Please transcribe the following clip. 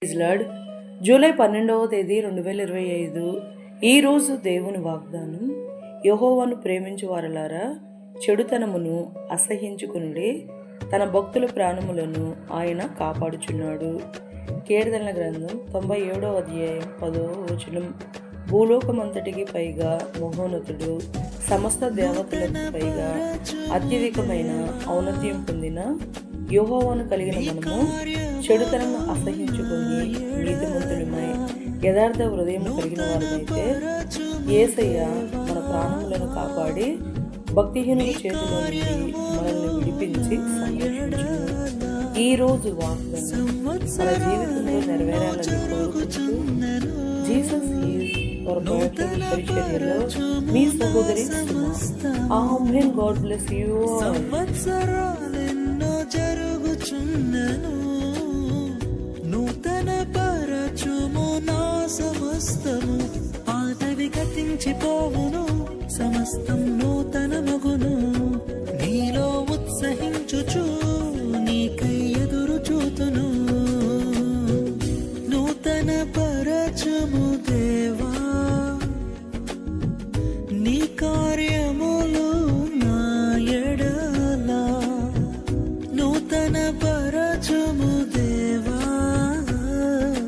Praise lord. July 12వ తేదీ 2025. ఈరోజు దేవుని వాగ్దానం. యెహోవాను ప్రేమించు వారలారా, చెడుతనమును అసహ్యించుకునుడి, తన భక్తుల ప్రాణములను ఆయన కాపాడుచున్నాడు. కీర్తనల గ్రంథం 97వ అధ్యాయం 10వ వచనం. భూలోకమంతటికి పైగా మహోన్నతుడు, సమస్త దేవతలకు పైగా అత్యధికమైన ఔన్నత్యం పొందిన యెహోవాను కలిగిన మనము చెడుతనము అసహించుకొని నీతిమంతులమై యథార్థ హృదయం కలిగిన వారమైతే యేసయ్య మన ప్రాణములను కాపాడి భక్తిహీనుల చేతిలో నుండి మనల్ని విడిపించి సంరక్షించును. ఈ రోజు వాగ్దానం మన జీవితంలో నెరవేరాలని కోరుకుంటూ జీసస్ ఈజ్ ఫర్ బైబిల్ పరిచర్యలో మీ సహోదరి సుమా. ఆమేన్. God bless you all. జరుగుచున్నను నూతన పరచుము నా సమస్తము, పాతవి గతించిపోవును, సమస్తం